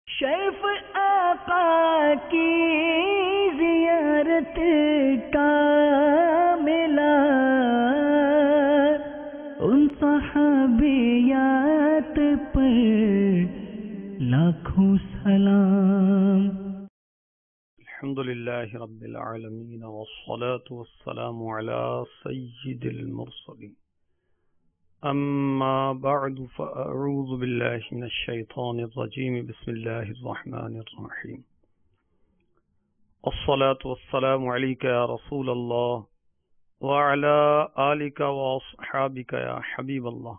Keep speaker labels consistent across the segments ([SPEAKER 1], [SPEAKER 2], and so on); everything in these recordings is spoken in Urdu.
[SPEAKER 1] شرف آقا کی زیارت کا ملا، ان صحابیات پر لاکھوں سلام۔
[SPEAKER 2] الحمد للہ رب العالمین والصلاة والسلام علی سید المرسلین، اما بعد فاعوذ باللہ من الشیطان الرجیم، بسم اللہ الرحمن الرحیم۔ الصلاة والسلام علیک یا رسول اللہ وعلی آلک واصحابک یا حبیب اللہ،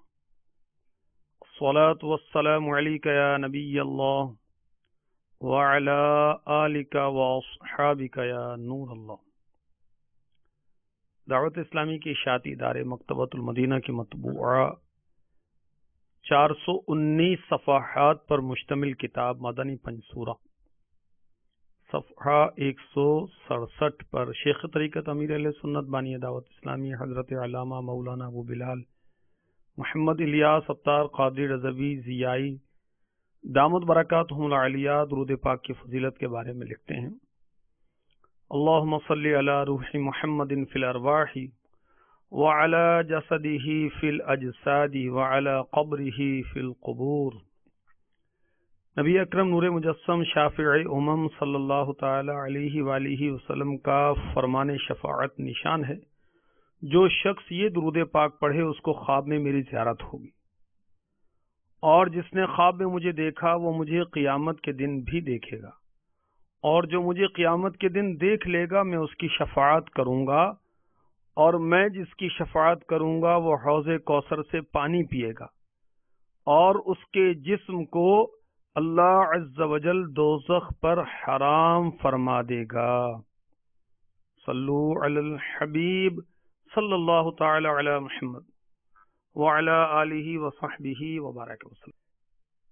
[SPEAKER 2] الصلاة والسلام علیک یا نبی اللہ وعلی آلک واصحابک یا نور اللہ۔ دعوت اسلامی کی اشاعتی ادارے مکتبۃ المدینہ کی مطبوعہ 419 صفحات پر مشتمل کتاب مدنی پنجسورہ، صفحہ 167 پر شیخ طریقت امیر اہل سنت بانی دعوت اسلامی حضرت علامہ مولانا ابو بلال محمد الیاس اتار قادری رضوی ضیائی دامت برکاتہم العالیہ درود پاک کی فضیلت کے بارے میں لکھتے ہیں: اللہم صلی علی روح محمد فی الارواح وعلی جسدہ فی الاجساد وعلی قبرہ فی القبور۔ نبی اکرم نور مجسم شافع امم صلی اللہ تعالی علیہ وآلہ وسلم کا فرمان شفاعت نشان ہے، جو شخص یہ درود پاک پڑھے اس کو خواب میں میری زیارت ہوگی، اور جس نے خواب میں مجھے دیکھا وہ مجھے قیامت کے دن بھی دیکھے گا، اور جو مجھے قیامت کے دن دیکھ لے گا میں اس کی شفاعت کروں گا، اور میں جس کی شفاعت کروں گا وہ حوض کوثر سے پانی پیے گا، اور اس کے جسم کو اللہ عز و جل دوزخ پر حرام فرما دے گا۔ صلو علی الحبیب صلی اللہ تعالی علی محمد وعلی آلہ وصحبہ وبارک وسلم۔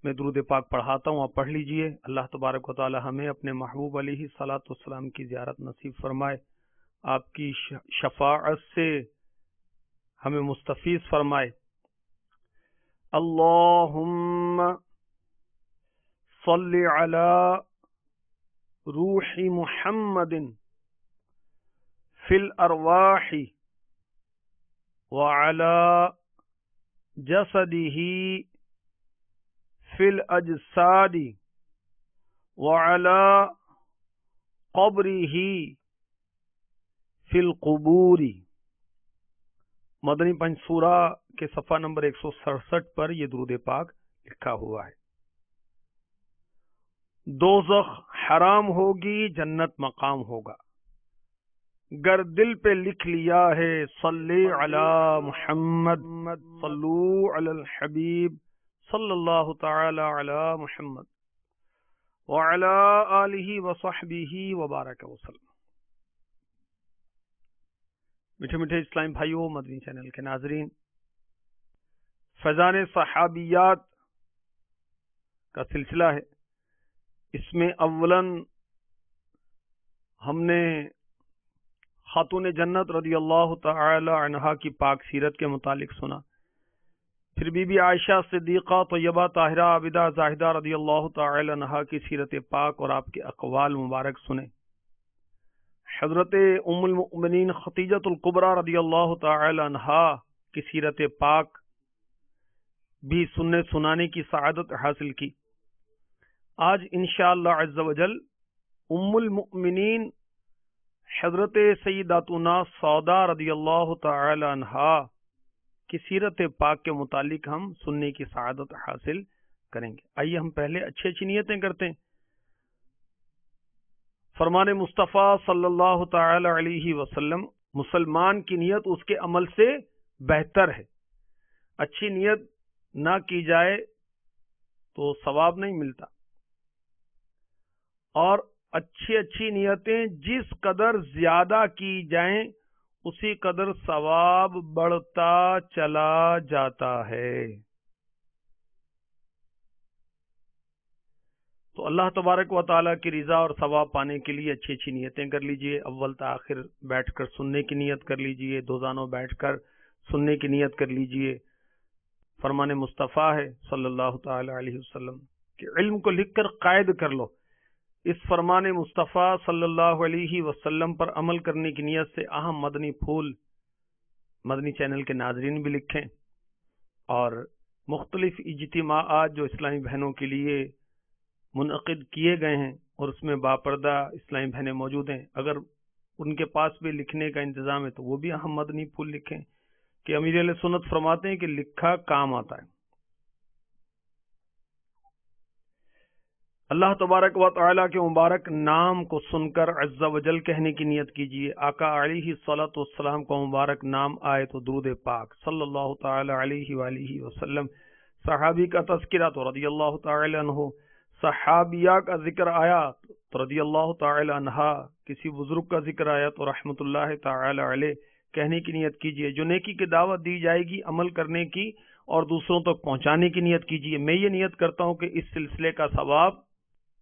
[SPEAKER 2] میں درود پاک پڑھاتا ہوں، آپ پڑھ لیجئے۔ اللہ تبارک و تعالی ہمیں اپنے محبوب علیہ الصلاۃ والسلام کی زیارت نصیب فرمائے، آپ کی شفاعت سے ہمیں مستفیض فرمائے۔ اللہم صلی علی روح محمد فی الارواح وعلی جسدہ فی الاجساد وعلی قبرہ فی القبور۔ مدنی پنجسورہ کے صفحہ نمبر 167 پر یہ درود پاک لکھا ہوا ہے۔ دوزخ حرام ہوگی، جنت مقام ہوگا، گر دل پہ لکھ لیا ہے صلی علی محمد، صلو علی الحبیب صلی اللہ تعالی علی محمد وعلی آلہ وصحبہ وبارک وسلم۔ میٹھے میٹھے اسلام بھائیوں، مدنی چینل کے ناظرین، فیضان صحابیات کا سلسلہ ہے۔ اس میں اولاً ہم نے خاتون جنت رضی اللہ تعالی عنہا کی پاک سیرت کے متعلق سنا، پھر بی بی عائشہ صدیقہ طیبہ طاہرہ عابدہ زاہدہ رضی اللہ تعالی عنہا کی سیرت پاک اور آپ کے اقوال مبارک سنے، حضرت ام المؤمنین خدیجہ الکبریٰ رضی اللہ تعالی عنہا کی سیرت پاک بھی سننے سنانے کی سعادت حاصل کی۔ آج انشاءاللہ عز و جل ام المؤمنین حضرت سیداتنا سودا رضی اللہ تعالی عنہا کی سیرت پاک کے متعلق ہم سننے کی سعادت حاصل کریں گے۔ آئیے ہم پہلے اچھی نیتیں کرتے ہیں۔ فرمان مصطفیٰ صلی اللہ تعالی علیہ وسلم، مسلمان کی نیت اس کے عمل سے بہتر ہے۔ اچھی نیت نہ کی جائے تو ثواب نہیں ملتا، اور اچھی نیتیں جس قدر زیادہ کی جائیں اسی قدر ثواب بڑھتا چلا جاتا ہے۔ تو اللہ تبارک و تعالیٰ کی رضا اور ثواب پانے کے لیے اچھی نیتیں کر لیجئے۔ اول تا آخر بیٹھ کر سننے کی نیت کر لیجئے، دوزانوں بیٹھ کر سننے کی نیت کر لیجئے۔ فرمان مصطفیٰ ہے صلی اللہ تعالی علیہ وسلم کہ علم کو لکھ کر قائد کر لو. اس فرمان مصطفیٰ صلی اللہ علیہ وسلم پر عمل کرنے کی نیت سے اہم مدنی پھول مدنی چینل کے ناظرین بھی لکھیں، اور مختلف اجتماعات جو اسلامی بہنوں کے لیے منعقد کیے گئے ہیں اور اس میں باپردہ اسلامی بہنیں موجود ہیں، اگر ان کے پاس بھی لکھنے کا انتظام ہے تو وہ بھی اہم مدنی پھول لکھیں، کہ امیر اہل سنت فرماتے ہیں کہ لکھا کام آتا ہے. اللہ تبارک و تعالیٰ کے مبارک نام کو سن کر عز و جل کہنے کی نیت کیجیے. آقا علیہ الصلوۃ والسلام کا مبارک نام آئے تو درود پاک صلی اللہ تعالی علیہ وآلہ وسلم. صحابی کا تذکرہ تو رضی اللہ تعالی عنہ، صحابیہ کا ذکر آیا تو رضی اللہ تعالی عنہا، کسی بزرگ کا ذکر آیا تو رحمت اللہ تعالی علیہ کہنے کی نیت کیجیے. جو نیکی کی دعوت دی جائے گی عمل کرنے کی اور دوسروں تک پہنچانے کی نیت کیجیے. میں یہ نیت کرتا ہوں کہ اس سلسلے کا ثواب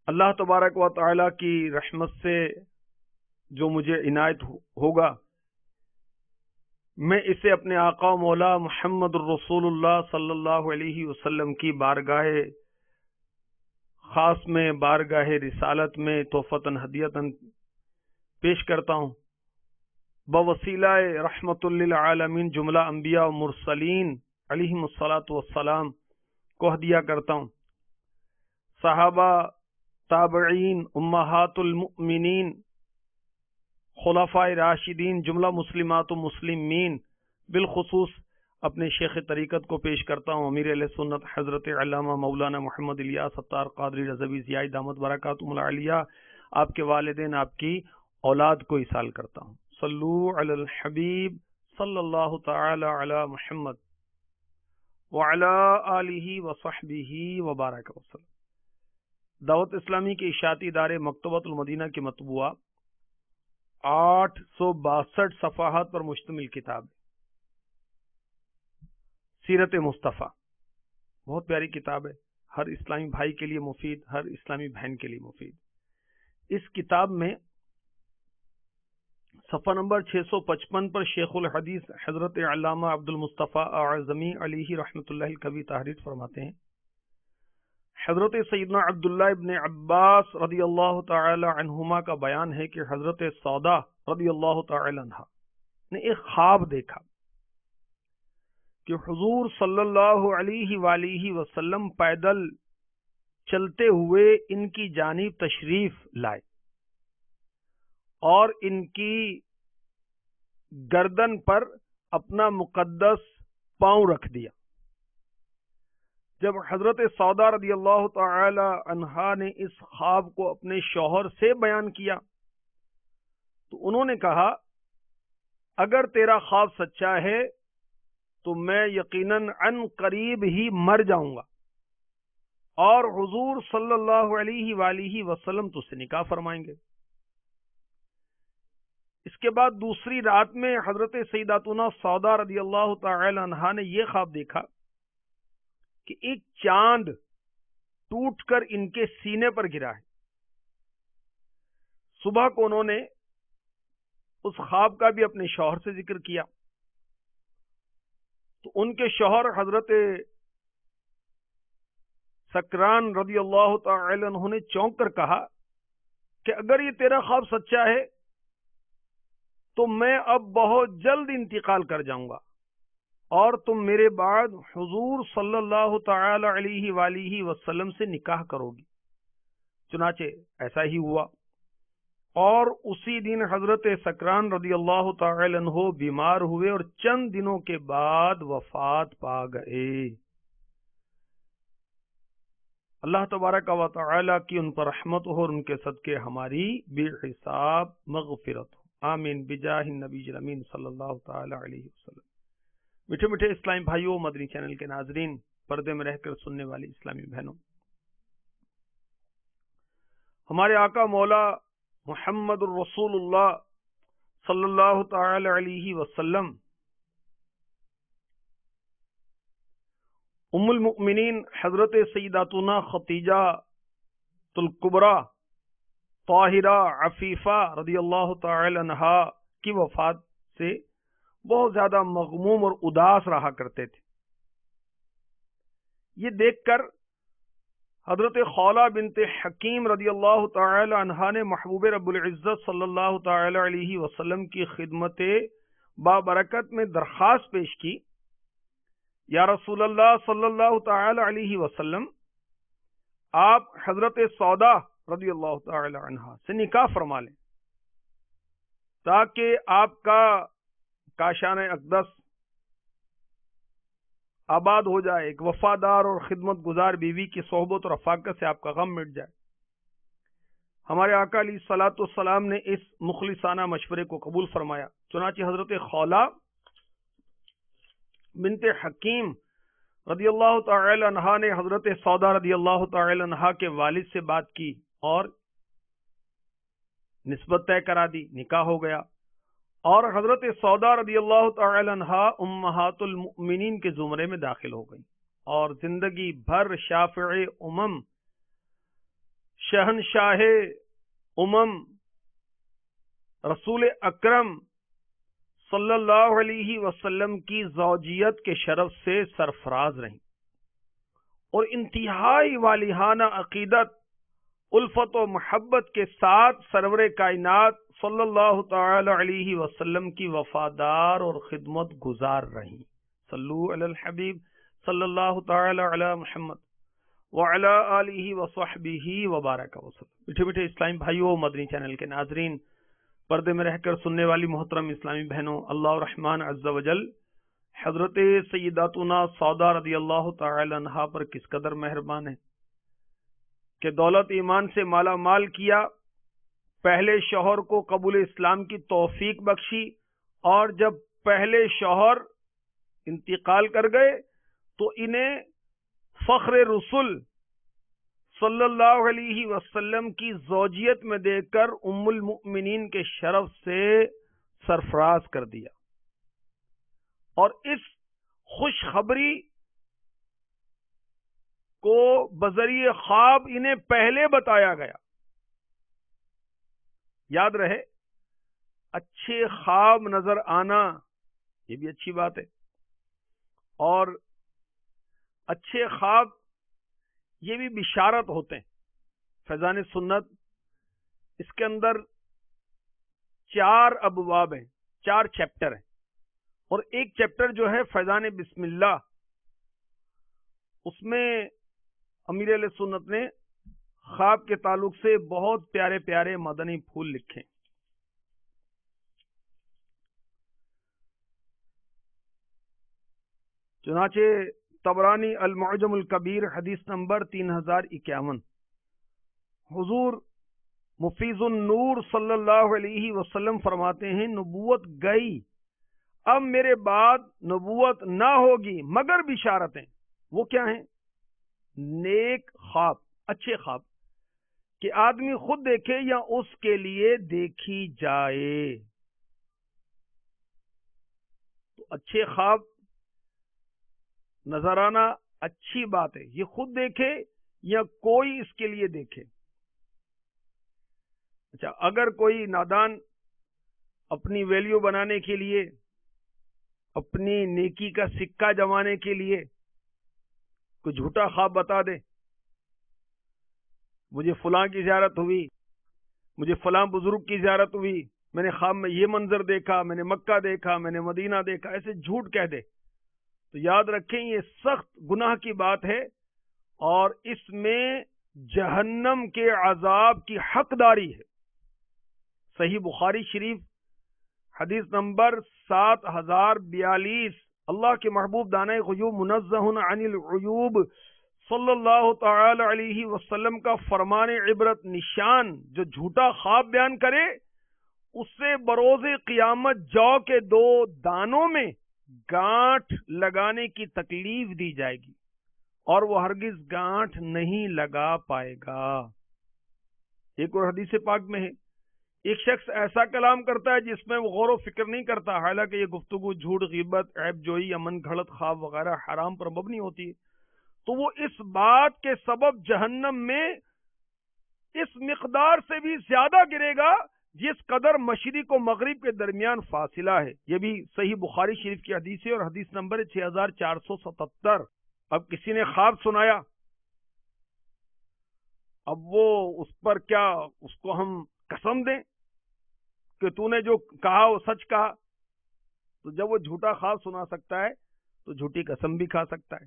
[SPEAKER 2] اللہ تبارک و تعالی کی رحمت سے جو مجھے عنایت ہوگا، میں اسے اپنے آقا و مولا محمد الرسول اللہ صلی اللہ علیہ وسلم کی بارگاہ خاص میں، بارگاہ رسالت میں تحفتاً ہدیتاً پیش کرتا ہوں. بوسیلہ رحمت للعالمین جملہ انبیاء و مرسلین علیہم الصلاۃ والسلام کو ہدیہ کرتا ہوں. صحابہ، تابعین، امہات المؤمنین، خلفائے راشدین، جملہ مسلمات و مسلمین، بالخصوص اپنے شیخ طریقت کو پیش کرتا ہوں امیر اہل سنت حضرت علامہ مولانا محمد الیاس ستار قادری رضوی زیائی دامت برکاتہم العالیہ. آپ کے والدین، آپ کی اولاد کو ایصال کرتا ہوں. صلو علی الحبیب صلی اللہ تعالی علی محمد وعلی آلہ وصحبہ وبارک وسلم. دعوت اسلامی کے اشاعتی ادارے مکتبۃ المدینہ کی مطبوعہ 862 صفحات پر مشتمل کتاب سیرت مصطفیٰ، بہت پیاری کتاب ہے، ہر اسلامی بھائی کے لیے مفید، ہر اسلامی بہن کے لیے مفید. اس کتاب میں صفحہ نمبر 655 پر شیخ الحدیث حضرت علامہ عبد المصطفیٰ اعظمی علیہ رحمۃ اللہ الکوی تحریر فرماتے ہیں، حضرت سیدنا عبداللہ ابن عباس رضی اللہ تعالی عنہما کا بیان ہے کہ حضرت سودا رضی اللہ تعالی عنہ نے ایک خواب دیکھا کہ حضور صلی اللہ علیہ وآلہ وسلم پیدل چلتے ہوئے ان کی جانب تشریف لائے اور ان کی گردن پر اپنا مقدس پاؤں رکھ دیا. جب حضرت سودا رضی اللہ تعالی عنہا نے اس خواب کو اپنے شوہر سے بیان کیا تو انہوں نے کہا، اگر تیرا خواب سچا ہے تو میں یقیناً عن قریب ہی مر جاؤں گا اور حضور صلی اللہ علیہ وآلہ وسلم تجھ سے نکاح فرمائیں گے. اس کے بعد دوسری رات میں حضرت سیداتنا سودا رضی اللہ تعالی عنہا نے یہ خواب دیکھا کہ ایک چاند ٹوٹ کر ان کے سینے پر گرا ہے. صبح کو انہوں نے اس خواب کا بھی اپنے شوہر سے ذکر کیا تو ان کے شوہر حضرت سکران رضی اللہ تعالی عنہ نے چونک کر کہا کہ اگر یہ تیرا خواب سچا ہے تو میں اب بہت جلد انتقال کر جاؤں گا اور تم میرے بعد حضور صلی اللہ تعالی علیہ وآلہ وسلم سے نکاح کرو گی. چنانچہ ایسا ہی ہوا اور اسی دن حضرت سکران رضی اللہ تعالی عنہ بیمار ہوئے اور چند دنوں کے بعد وفات پا گئے. اللہ تبارک و تعالی کی ان پر رحمت ہو اور ان کے صدقے ہماری بے حساب مغفرت ہو. آمین بجاہ النبی الامین صلی اللہ تعالی علیہ وسلم. میٹھے میٹھے اسلامی بھائیوں، مدنی چینل کے ناظرین، پردے میں رہ کر سننے والی اسلامی بہنوں، ہمارے آقا مولا محمد الرسول اللہ صلی اللہ تعالی علیہ وسلم ام المؤمنین حضرت سیداتنا خدیجہ الکبریٰ طاہرہ عفیفہ رضی اللہ تعالی عنہا کی وفات سے بہت زیادہ مغموم اور اداس رہا کرتے تھے. یہ دیکھ کر حضرت خولہ بنت حکیم رضی اللہ تعالی عنہا نے محبوب رب العزت صلی اللہ تعالی علیہ وسلم کی خدمت بابرکت میں درخواست پیش کی، یا رسول اللہ صلی اللہ تعالی علیہ وسلم، آپ حضرت سودا رضی اللہ تعالی عنہا سے نکاح فرما لیں تاکہ آپ کا کاشان اقدس آباد ہو جائے، ایک وفادار اور خدمت گزار بیوی کی صحبت اور رفاقت سے آپ کا غم مٹ جائے۔ ہمارے آقا علیہ الصلوۃ والسلام نے اس مخلصانہ مشورے کو قبول فرمایا، چنانچہ حضرت خولہ بنت حکیم رضی اللہ تعالی عنہا نے حضرت سودا رضی اللہ تعالی عنہا کے والد سے بات کی اور نسبت طے کرا دی، نکاح ہو گیا، اور حضرت سودا رضی اللہ تعالی عنہا امہات المؤمنین کے زمرے میں داخل ہو گئی، اور زندگی بھر شافع امم، شہنشاہ امم، رسول اکرم صلی اللہ علیہ وسلم کی زوجیت کے شرف سے سرفراز رہیں، اور انتہائی والہانہ عقیدت، الفت و محبت کے ساتھ سرور کائنات صلی اللہ تعالی علیہ وسلم کی وفادار اور خدمت گزار رہیں۔ صلو علی الحبیب صلی اللہ تعالی علی محمد وعلی آلہ وصحبہ وبارک وسلم۔ میٹھے میٹھے اسلامی بھائیوں، مدنی چینل کے ناظرین، پردے میں رہ کر سننے والی محترم اسلامی بہنوں، اللہ الرحمن عز و جل حضرت سیداتنا سودا رضی اللہ تعالی عنہا پر کس قدر مہربان ہے کہ دولت ایمان سے مالا مال کیا، پہلے شوہر کو قبول اسلام کی توفیق بخشی، اور جب پہلے شوہر انتقال کر گئے تو انہیں فخر رسول صلی اللہ علیہ وسلم کی زوجیت میں دے کر ام المؤمنین کے شرف سے سرفراز کر دیا، اور اس خوشخبری کو بذریعہ خواب انہیں پہلے بتایا گیا۔ یاد رہے، اچھے خواب نظر آنا یہ بھی اچھی بات ہے، اور اچھے خواب یہ بھی بشارت ہوتے ہیں۔ فیضان سنت اس کے اندر 4 ابواب ہیں، 4 چیپٹر ہیں، اور ایک چیپٹر جو ہے فیضان بسم اللہ، اس میں امیر اہل سنت نے خواب کے تعلق سے بہت پیارے پیارے مدنی پھول لکھے۔ چنانچہ طبرانی المعجم الکبیر حدیث نمبر 3051، حضور مفیض النور صلی اللہ علیہ وسلم فرماتے ہیں، نبوت گئی، اب میرے بعد نبوت نہ ہوگی مگر بشارتیں۔ وہ کیا ہیں؟ نیک خواب، اچھے خواب، کہ آدمی خود دیکھے یا اس کے لیے دیکھی جائے۔ تو اچھے خواب نظر آنا اچھی بات ہے، یہ خود دیکھے یا کوئی اس کے لیے دیکھے۔ اچھا، اگر کوئی نادان اپنی ویلیو بنانے کے لیے، اپنی نیکی کا سکہ جمانے کے لیے کوئی جھوٹا خواب بتا دے، مجھے فلاں کی زیارت ہوئی، مجھے فلاں بزرگ کی زیارت ہوئی، میں نے خواب میں یہ منظر دیکھا، میں نے مکہ دیکھا، میں نے مدینہ دیکھا، ایسے جھوٹ کہہ دے، تو یاد رکھیں یہ سخت گناہ کی بات ہے، اور اس میں جہنم کے عذاب کی حقداری ہے۔ صحیح بخاری شریف حدیث نمبر 7042، اللہ کے محبوب دانۂ غیوب منزہ عن العیوب صلی اللہ تعالی علیہ وسلم کا فرمان عبرت نشان، جو جھوٹا خواب بیان کرے اس سے بروز قیامت جو کے 2 دانوں میں گانٹھ لگانے کی تکلیف دی جائے گی، اور وہ ہرگز گانٹھ نہیں لگا پائے گا۔ ایک اور حدیث پاک میں ہے، ایک شخص ایسا کلام کرتا ہے جس میں وہ غور و فکر نہیں کرتا، حالانکہ یہ گفتگو جھوٹ، غیبت، عیب جوئی، امن گھڑت خواب وغیرہ حرام پر مبنی ہوتی ہے، تو وہ اس بات کے سبب جہنم میں اس مقدار سے بھی زیادہ گرے گا جس قدر مشرق و مغرب کے درمیان فاصلہ ہے۔ یہ بھی صحیح بخاری شریف کی حدیث ہے، اور حدیث نمبر 6477۔ اب کسی نے خواب سنایا اب وہ اس پر کیا اس کو ہم قسم دیں کہ تو نے جو کہا وہ سچ کہا؟ تو جب وہ جھوٹا خواب سنا سکتا ہے تو جھوٹی قسم بھی کھا سکتا ہے.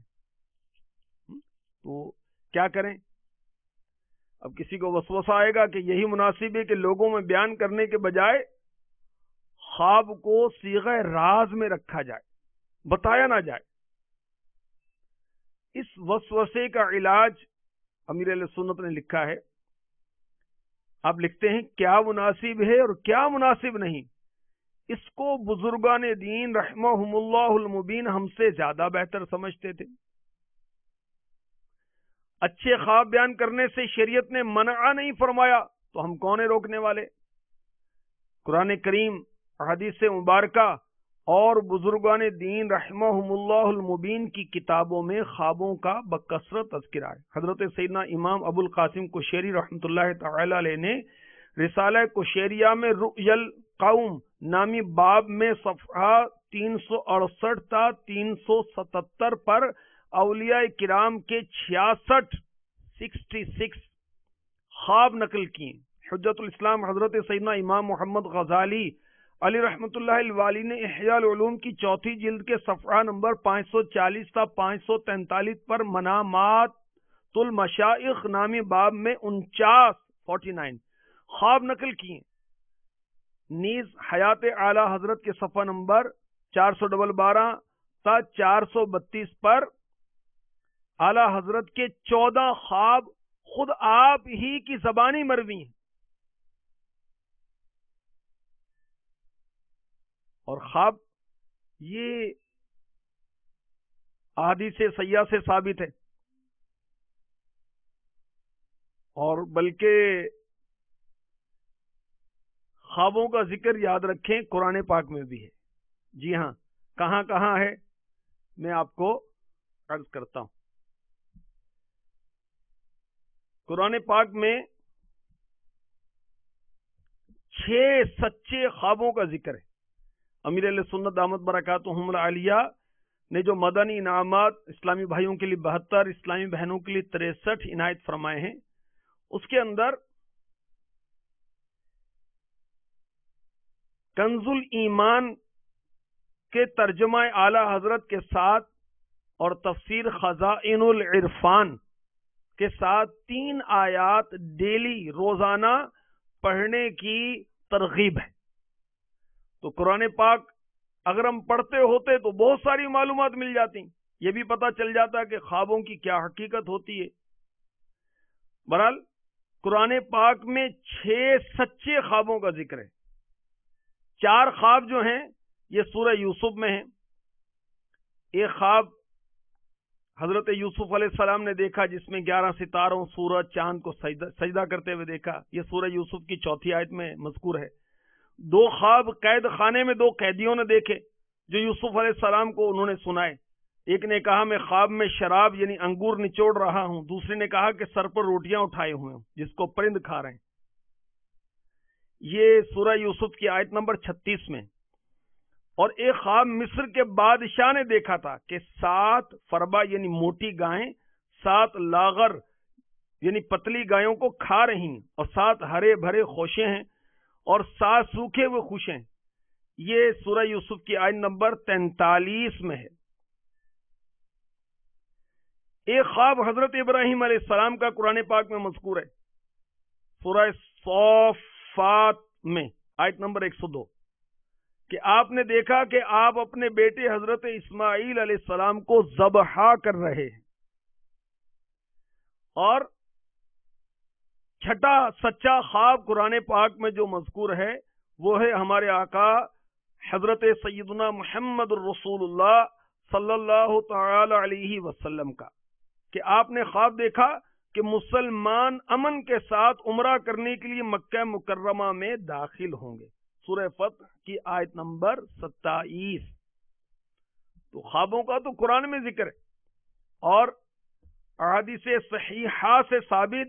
[SPEAKER 2] تو کیا کریں؟ اب کسی کو وسوسہ آئے گا کہ یہی مناسب ہے کہ لوگوں میں بیان کرنے کے بجائے خواب کو صیغہ راز میں رکھا جائے، بتایا نہ جائے. اس وسوسے کا علاج امیر اہل سنت نے لکھا ہے. آپ لکھتے ہیں کیا مناسب ہے اور کیا مناسب نہیں، اس کو بزرگان دین رحمہم اللہ المبین ہم سے زیادہ بہتر سمجھتے تھے. اچھے خواب بیان کرنے سے شریعت نے منع نہیں فرمایا تو ہم کون ہیں روکنے والے؟ قرآن کریم، حدیث مبارکہ اور بزرگان دین رحمہم اللہ المبین کی کتابوں میں خوابوں کا بکثرت تذکرہ ہے. حضرت سیدنا امام ابو القاسم کوشیری رحمۃ اللہ تعالی علیہ نے رسالہ کوشیریہ میں رؤیا القوم نامی باب میں صفحہ 368 تا 377 پر اولیاء کرام کے 66 خواب نقل کیے. حجت الاسلام حضرت سیدنا امام محمد غزالی علی رحمۃ اللہ الوالی نے احیاء العلوم کی 4 جلد کے صفحہ نمبر 540 تا 543 پر منامات المشائخ نامی باب میں 49 خواب نقل کیے. نیز حیات اعلی حضرت کے صفحہ نمبر 412 تا 432 پر اعلی حضرت کے 14 خواب خود آپ ہی کی زبانی مروی ہیں. اور خواب یہ احادیث صحیحہ سے ثابت ہے، اور بلکہ خوابوں کا ذکر یاد رکھیں قرآن پاک میں بھی ہے. جی ہاں، کہاں کہاں ہے میں آپ کو عرض کرتا ہوں. قرآن پاک میں 6 سچے خوابوں کا ذکر ہے. امیر اہل سنت دامت برکاتہم العالیہ نے جو مدنی انعامات اسلامی بھائیوں کے لیے 72، اسلامی بہنوں کے لیے 63 عنایت فرمائے ہیں، اس کے اندر کنز الایمان کے ترجمہ اعلی حضرت کے ساتھ اور تفسیر خزائن العرفان کے ساتھ 3 آیات ڈیلی روزانہ پڑھنے کی ترغیب ہے. تو قرآن پاک اگر ہم پڑھتے ہوتے تو بہت ساری معلومات مل جاتی، یہ بھی پتہ چل جاتا کہ خوابوں کی کیا حقیقت ہوتی ہے. بہرحال قرآن پاک میں 6 سچے خوابوں کا ذکر ہے. 4 خواب جو ہیں یہ سورہ یوسف میں ہیں. ایک خواب حضرت یوسف علیہ السلام نے دیکھا جس میں 11 ستاروں، سورج، چاند کو سجدہ کرتے ہوئے دیکھا. یہ سورہ یوسف کی 4 آیت میں مذکور ہے. 2 خواب قید خانے میں 2 قیدیوں نے دیکھے جو یوسف علیہ السلام کو انہوں نے سنائے. ایک نے کہا میں خواب میں شراب یعنی انگور نچوڑ رہا ہوں، دوسرے نے کہا کہ سر پر روٹیاں اٹھائے ہوئے ہوں جس کو پرند کھا رہے ہیں. یہ سورہ یوسف کی آیت نمبر 36 میں. اور ایک خواب مصر کے بادشاہ نے دیکھا تھا کہ 7 فربا یعنی موٹی گائیں 7 لاغر یعنی پتلی گایوں کو کھا رہی ہیں، اور 7 ہرے بھرے خوشے ہیں اور 7 سوکھے ہوئے خوشے ہیں. یہ سورہ یوسف کی آیت نمبر 43 میں ہے. ایک خواب حضرت ابراہیم علیہ السلام کا قرآن پاک میں مذکور ہے، سورہ صافات میں آیت نمبر 102، کہ آپ نے دیکھا کہ آپ اپنے بیٹے حضرت اسماعیل علیہ السلام کو ذبح کر رہے ہیں. اور 6 سچا خواب قرآن پاک میں جو مذکور ہے وہ ہے ہمارے آقا حضرت سیدنا محمد الرسول اللہ صلی اللہ تعالی علیہ وسلم کا، کہ آپ نے خواب دیکھا کہ مسلمان امن کے ساتھ عمرہ کرنے کے لیے مکہ مکرمہ میں داخل ہوں گے. سورہ فتح کی آیت نمبر 27. تو خوابوں کا تو قرآن میں ذکر ہے، اور احادیث صحیحہ سے ثابت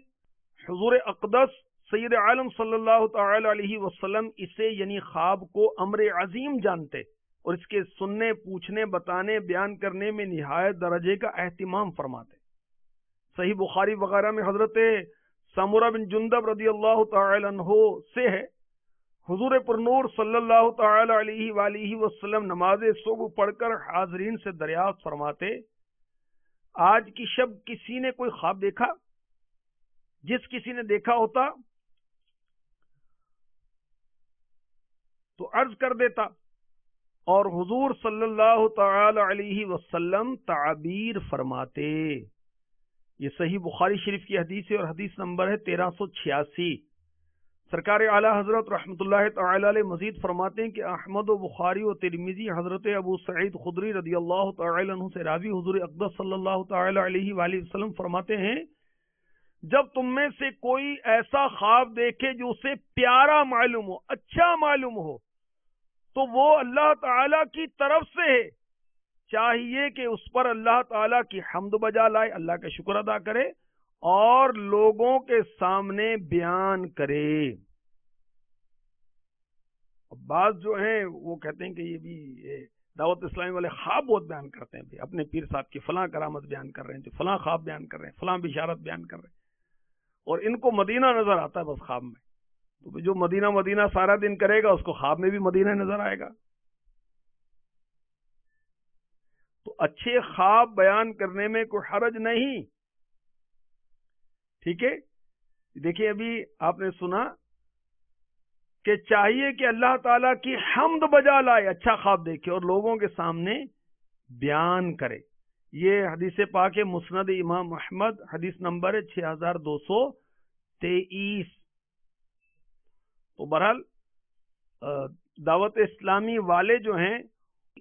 [SPEAKER 2] حضور اقدس سید عالم صلی اللہ تعالی علیہ وسلم اسے یعنی خواب کو امر عظیم جانتے اور اس کے سننے، پوچھنے، بتانے، بیان کرنے میں نہایت درجے کا اہتمام فرماتے. صحیح بخاری وغیرہ میں حضرت سمورہ بن جندب رضی اللہ تعالی عنہ سے ہے، حضور پرنور صلی اللہ تعالی علیہ وآلہ وسلم نماز صبح پڑھ کر حاضرین سے دریافت فرماتے، آج کی شب کسی نے کوئی خواب دیکھا؟ جس کسی نے دیکھا ہوتا تو عرض کر دیتا، اور حضور صلی اللہ تعالی علیہ وسلم تعبیر فرماتے۔ یہ صحیح بخاری شریف کی حدیث ہے اور حدیث نمبر ہے 1386۔ سرکار اعلی حضرت رحمۃ اللہ تعالی علیہ مزید فرماتے ہیں کہ احمد و بخاری و ترمذی حضرت ابو سعید خدری رضی اللہ تعالی عنہ سے راوی حضور اقدس صلی اللہ تعالی علیہ وآلہ وسلم فرماتے ہیں، جب تم میں سے کوئی ایسا خواب دیکھے جو اسے پیارا معلوم ہو، اچھا معلوم ہو، تو وہ اللہ تعالی کی طرف سے ہے، چاہیے کہ اس پر اللہ تعالی کی حمد بجا لائے، اللہ کا شکر ادا کرے اور لوگوں کے سامنے بیان کرے۔ بعض جو ہیں وہ کہتے ہیں کہ یہ بھی دعوت اسلامی والے خواب بہت بیان کرتے ہیں، اپنے پیر صاحب کی فلاں کرامت بیان کر رہے ہیں، جو فلاں خواب بیان کر رہے ہیں، فلاں بشارت بیان کر رہے ہیں، اور ان کو مدینہ نظر آتا ہے بس خواب میں۔ تو جو مدینہ سارا دن کرے گا اس کو خواب میں بھی مدینہ نظر آئے گا۔ تو اچھے خواب بیان کرنے میں کوئی حرج نہیں، ٹھیک ہے۔ دیکھیں ابھی آپ نے سنا کہ چاہیے کہ اللہ تعالیٰ کی حمد بجا لائے، اچھا خواب دیکھے اور لوگوں کے سامنے بیان کرے۔ یہ حدیث پاک ہے مسند امام احمد، حدیث نمبر ہے 6223۔ تو بہرحال دعوت اسلامی والے جو ہیں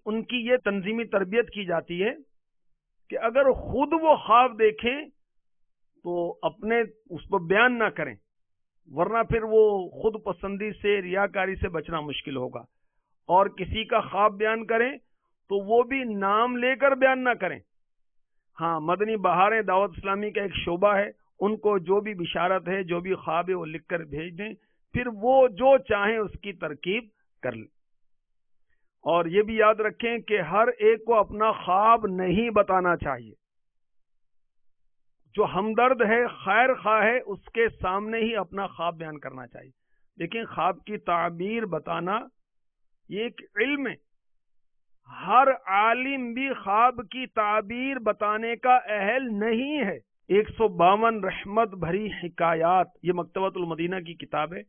[SPEAKER 2] ان کی یہ تنظیمی تربیت کی جاتی ہے کہ اگر خود وہ خواب دیکھیں تو اپنے اس پر بیان نہ کریں، ورنہ پھر وہ خود پسندی سے، ریاکاری سے بچنا مشکل ہوگا، اور کسی کا خواب بیان کریں تو وہ بھی نام لے کر بیان نہ کریں۔ ہاں، مدنی بہاریں دعوت اسلامی کا ایک شعبہ ہے، ان کو جو بھی بشارت ہے، جو بھی خواب ہے وہ لکھ کر بھیج دیں، پھر وہ جو چاہیں اس کی ترکیب کر لیں۔ اور یہ بھی یاد رکھیں کہ ہر ایک کو اپنا خواب نہیں بتانا چاہیے۔ جو ہمدرد ہے، خیر خواہ ہے، اس کے سامنے ہی اپنا خواب بیان کرنا چاہیے۔ لیکن خواب کی تعبیر بتانا یہ ایک علم ہے، ہر عالم بھی خواب کی تعبیر بتانے کا اہل نہیں ہے۔ 152 رحمت بھری حکایات، یہ مکتبۃ المدینہ کی کتاب ہے،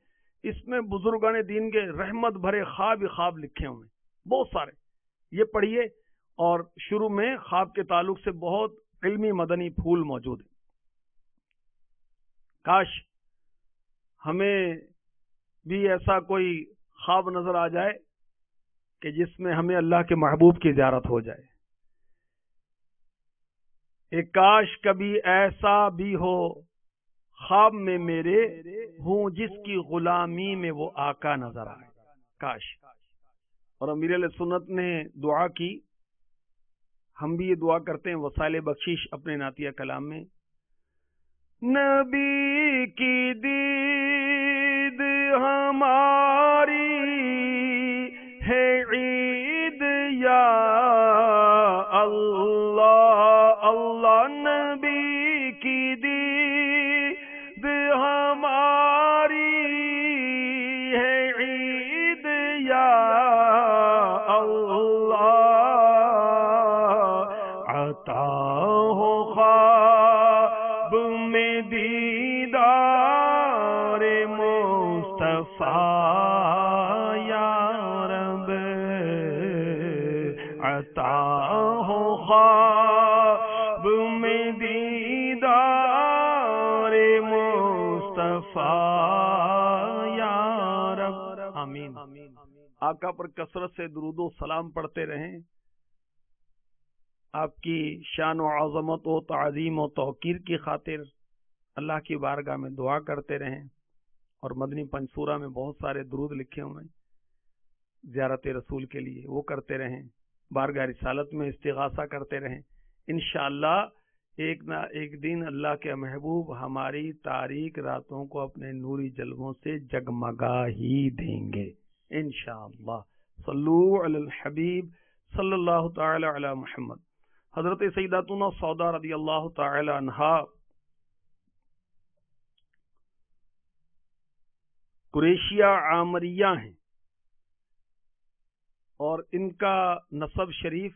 [SPEAKER 2] اس میں بزرگان دین کے رحمت بھرے خواب لکھے ہوئے ہیں، بہت سارے، یہ پڑھیے۔ اور شروع میں خواب کے تعلق سے بہت علمی مدنی پھول موجود ہیں۔ کاش ہمیں بھی ایسا کوئی خواب نظر آ جائے کہ جس میں ہمیں اللہ کے محبوب کی زیارت ہو جائے۔ ایک کاش کبھی ایسا بھی ہو خواب میں میرے، ہوں جس کی غلامی میں وہ آقا نظر آئے، کاش۔ اور امیر علیہ سنت نے دعا کی، ہم بھی یہ دعا کرتے ہیں وسائل بخشش اپنے نعتیہ کلام میں، نبی کی دید ہماری ہے عید یا اللہ، اللہ نبی کی دید ہماری ہے عید یا اللہ، عطا ہو خواب میں دیدار مصطفیٰ یا رب، عطا ہو خواب میں دیدار مصطفیٰ یا رب۔ آمین۔ آقا پر کثرت سے درود و سلام پڑھتے رہیں، آپ کی شان و عظمت و تعظیم و توقیر کی خاطر اللہ کی بارگاہ میں دعا کرتے رہیں، اور مدنی پنصورہ میں بہت سارے درود لکھے ہوئے ہیں زیارت رسول کے لیے، وہ کرتے رہیں، بارگاہ رسالت میں استغاثہ کرتے رہیں۔ انشاءاللہ ایک نہ ایک دن اللہ کے محبوب ہماری تاریک راتوں کو اپنے نوری جلووں سے جگمگا ہی دیں گے انشاءاللہ۔ صلو علی الحبیب صلی اللہ تعالی علی محمد۔ حضرت سیداتنا سودا رضی اللہ تعالی عنہا قریشیہ عامریہ ہیں، اور ان کا نسب شریف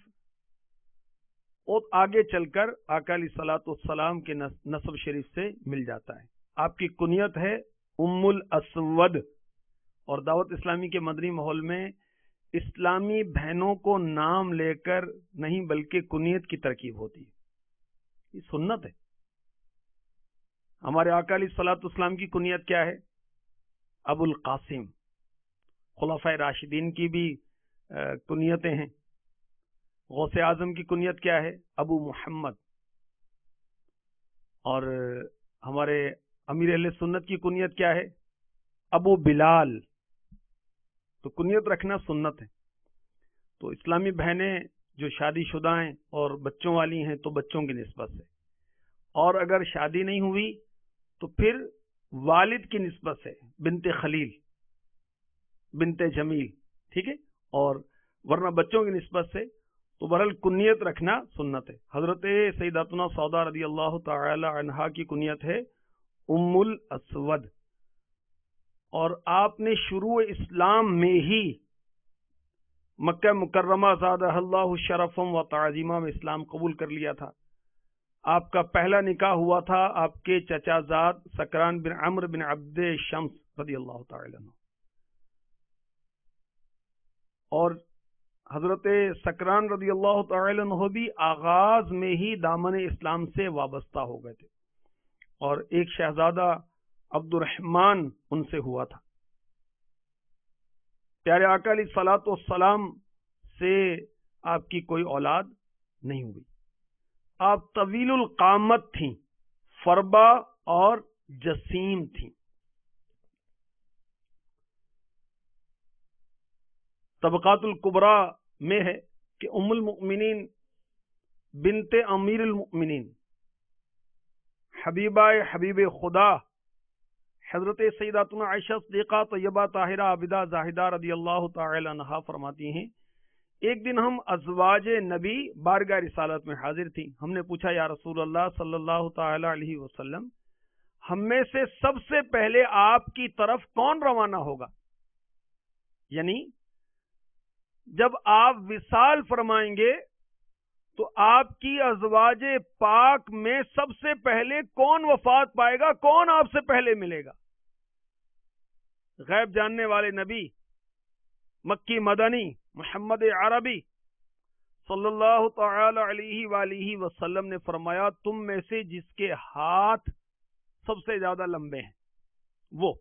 [SPEAKER 2] اور آگے چل کر آقا علیہ الصلوۃ والسلام کے نسب شریف سے مل جاتا ہے۔ آپ کی کنیت ہے ام الاسود، اور دعوت اسلامی کے مدنی ماحول میں اسلامی بہنوں کو نام لے کر نہیں بلکہ کنیت کی ترکیب ہوتی ہے، یہ سنت ہے۔ ہمارے آقا علیہ الصلوۃ والسلام کی کنیت کیا ہے؟ ابو القاسم۔ خلفائے راشدین کی بھی کنیتیں ہیں۔ غوث اعظم کی کنیت کیا ہے؟ ابو محمد۔ اور ہمارے امیر اہل سنت کی کنیت کیا ہے؟ ابو بلال۔ تو کنیت رکھنا سنت ہے۔ تو اسلامی بہنیں جو شادی شدہ ہیں اور بچوں والی ہیں تو بچوں کی نسبت سے، اور اگر شادی نہیں ہوئی تو پھر والد کی نسبت سے بنت خلیل، بنت جمیل، ٹھیک ہے، اور ورنہ بچوں کی نسبت سے تو بہرحال کنیت رکھنا سنت ہے۔ حضرت سیداتنا سودا رضی اللہ تعالی عنہا کی کنیت ہے ام الاسود، اور آپ نے شروع اسلام میں ہی مکہ مکرمہ زادہ اللہ شرفم و تعظیمہ میں اسلام قبول کر لیا تھا۔ آپ کا پہلا نکاح ہوا تھا آپ کے چچا زاد سکران بن عمرو بن عبد شمس رضی اللہ تعالی عنہ، اور حضرت سکران رضی اللہ تعالی عنہ بھی آغاز میں ہی دامن اسلام سے وابستہ ہو گئے تھے، اور ایک شہزادہ عبد الرحمن ان سے ہوا تھا۔ پیارے آقا علیہ الصلوۃ والسلام سے آپ کی کوئی اولاد نہیں ہوئی۔ آپ طویل القامت تھیں، فربا اور جسیم تھیں۔ طبقات الکبریٰ میں ہے کہ ام المؤمنین بنت امیر المؤمنین حبیبہ حبیب خدا حضرت سیداتنا عائشہ صدیقہ طیبہ طاہرہ عابدہ زاہدہ رضی اللہ تعالی عنہا فرماتی ہیں، ایک دن ہم ازواج نبی بارگاہ رسالت میں حاضر تھیں۔ ہم نے پوچھا یا رسول اللہ صلی اللہ تعالی علیہ وسلم، ہم میں سے سب سے پہلے آپ کی طرف کون روانہ ہوگا؟ یعنی جب آپ وصال فرمائیں گے تو آپ کی ازواج پاک میں سب سے پہلے کون وفات پائے گا، کون آپ سے پہلے ملے گا؟ غیب جاننے والے نبی مکی مدنی محمد عربی صلی اللہ تعالی علیہ وآلہ وسلم نے فرمایا، تم میں سے جس کے ہاتھ سب سے زیادہ لمبے ہیں وہ۔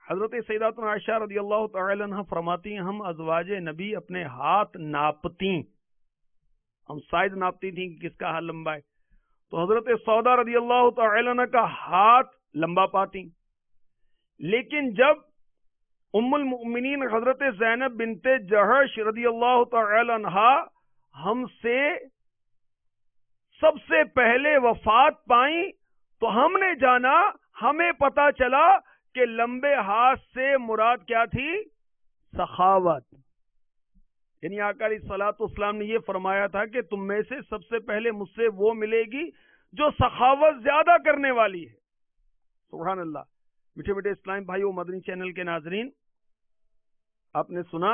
[SPEAKER 2] حضرت سیداتنا عائشہ رضی اللہ تعالی عنہ فرماتی ہیں، ہم ازواج نبی اپنے ہاتھ ناپتی، ہم سائز ناپتی تھیں کہ کس کا ہاتھ لمبا ہے، تو حضرت سودا رضی اللہ تعالی عنہ کا ہاتھ لمبا پاتی۔ لیکن جب ام المؤمنین حضرت زینب بنت جہش رضی اللہ تعالی عنہ ہم سے سب سے پہلے وفات پائیں تو ہم نے جانا، ہمیں پتا چلا کہ لمبے ہاتھ سے مراد کیا تھی؟ سخاوت۔ یعنی آقا علیہ الصلوۃ والسلام نے یہ فرمایا تھا کہ تم میں سے سب سے پہلے مجھ سے وہ ملے گی جو سخاوت زیادہ کرنے والی ہے۔ سبحان اللہ۔ میٹھے میٹھے اسلام بھائیو، مدنی چینل کے ناظرین، آپ نے سنا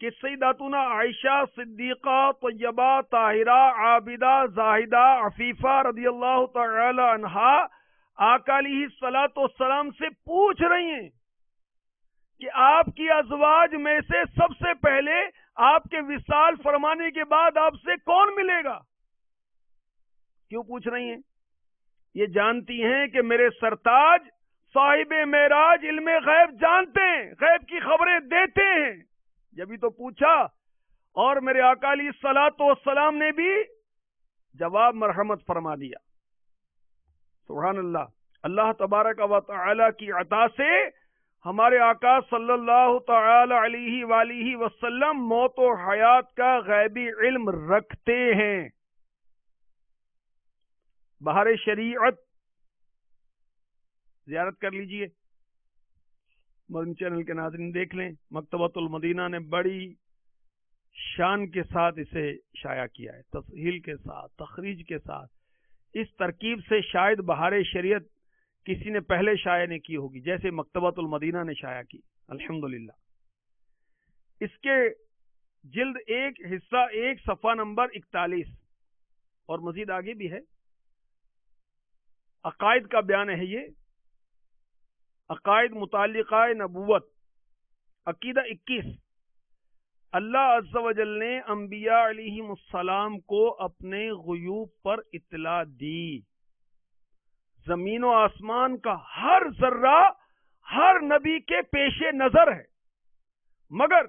[SPEAKER 2] کہ سیداتنا عائشہ صدیقہ طیبہ طاہرہ عابدہ زاہدہ عفیفہ رضی اللہ تعالی عنہا آقا علیہ الصلوۃ والسلام سے پوچھ رہی ہیں کہ آپ کی ازواج میں سے سب سے پہلے آپ کے وصال فرمانے کے بعد آپ سے کون ملے گا؟ کیوں پوچھ رہی ہیں؟ یہ جانتی ہیں کہ میرے سرتاج صاحب معراج علم غیب جانتے ہیں، غیب کی خبریں دیتے ہیں، جبھی تو پوچھا، اور میرے آقا علیہ الصلوۃ والسلام نے بھی جواب مرحمت فرما دیا۔ سبحان اللہ۔ اللہ تبارک و تعالی کی عطا سے ہمارے آقا صلی اللہ تعالی علیہ وآلہ وسلم موت و حیات کا غیبی علم رکھتے ہیں۔ بہار شریعت زیارت کر لیجئے، مدنی چینل کے ناظرین دیکھ لیں، مکتبۃ المدینہ نے بڑی شان کے ساتھ اسے شائع کیا ہے، تسہیل کے ساتھ، تخریج کے ساتھ، اس ترکیب سے شاید بہار شریعت کسی نے پہلے شائع نے کی ہوگی، جیسے مکتبۃ المدینہ نے شائع کی الحمدللہ۔ اس کے جلد 1 حصہ 1 صفحہ نمبر 41 اور مزید آگے بھی ہے، عقائد کا بیان ہے یہ، عقائد متعلقہ نبوت، عقیدہ 21۔ اللہ عز و جل نے انبیاء علیہم السلام کو اپنے غیوب پر اطلاع دی۔ زمین و آسمان کا ہر ذرہ ہر نبی کے پیش نظر ہے، مگر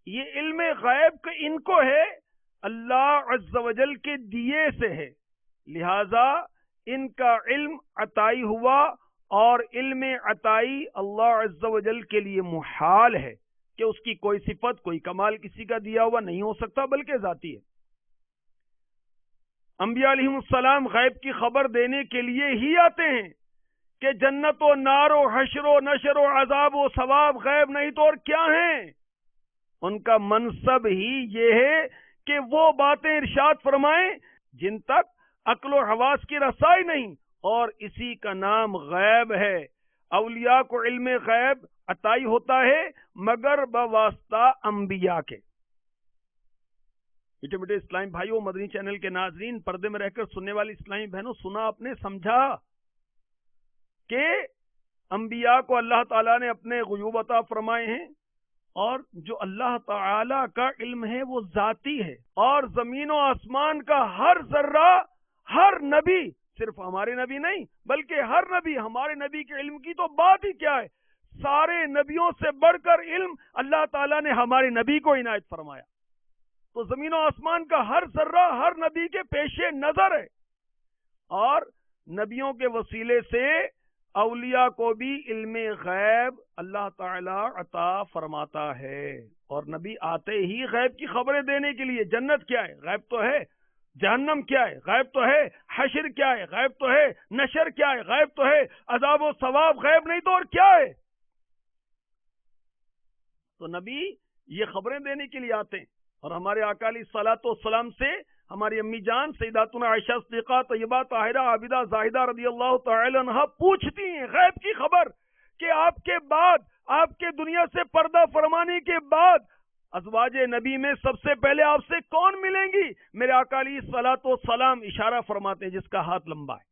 [SPEAKER 2] یہ علم غیب کا ان کو ہے، اللہ عز و جل کے دیے سے ہے، لہذا ان کا علم عطائی ہوا، اور علم عطائی اللہ عز و جل کے لیے محال ہے کہ اس کی کوئی صفت کوئی کمال کسی کا دیا ہوا نہیں ہو سکتا، بلکہ ذاتی ہے۔ انبیاء علیہم السلام غیب کی خبر دینے کے لیے ہی آتے ہیں کہ جنت و نار و حشر و نشر و عذاب و ثواب غیب نہیں تو اور کیا ہیں؟ ان کا منصب ہی یہ ہے کہ وہ باتیں ارشاد فرمائیں جن تک عقل و حواس کی رسائی نہیں، اور اسی کا نام غیب ہے۔ اولیاء کو علم غیب عطائی ہوتا ہے مگر بواسطہ انبیاء کے۔ میٹھے میٹھے اسلامی بھائیوں، مدنی چینل کے ناظرین، پردے میں رہ کر سننے والی اسلامی بہنوں، سنا آپ نے، سمجھا کہ انبیاء کو اللہ تعالیٰ نے اپنے غیوب عطا فرمائے ہیں، اور جو اللہ تعالیٰ کا علم ہے وہ ذاتی ہے، اور زمین و آسمان کا ہر ذرہ ہر نبی، صرف ہمارے نبی نہیں بلکہ ہر نبی، ہمارے نبی کے علم کی تو بات ہی کیا ہے، سارے نبیوں سے بڑھ کر علم اللہ تعالیٰ نے ہمارے نبی کو عنایت فرمایا۔ تو زمین و آسمان کا ہر ذرہ ہر نبی کے پیش نظر ہے، اور نبیوں کے وسیلے سے اولیاء کو بھی علم غیب اللہ تعالی عطا فرماتا ہے، اور نبی آتے ہی غیب کی خبریں دینے کے لیے۔ جنت کیا ہے؟ غیب تو ہے۔ جہنم کیا ہے؟ غیب تو ہے۔ حشر کیا ہے؟ غیب تو ہے۔ نشر کیا ہے؟ غیب تو ہے۔ عذاب و ثواب غیب نہیں تو اور کیا ہے؟ تو نبی یہ خبریں دینے کے لیے آتے ہیں، اور ہمارے آقا علیہ الصلوۃ والسلام سے ہماری امی جان سیداتنا عائشہ صدیقہ طیبہ طاہرہ عابدہ زاہدہ رضی اللہ تعالی عنہا پوچھتی ہیں غیب کی خبر کہ آپ کے بعد، آپ کے دنیا سے پردہ فرمانے کے بعد ازواج نبی میں سب سے پہلے آپ سے کون ملیں گی؟ میرے آقا علیہ الصلوۃ والسلام اشارہ فرماتے ہیں جس کا ہاتھ لمبا ہے،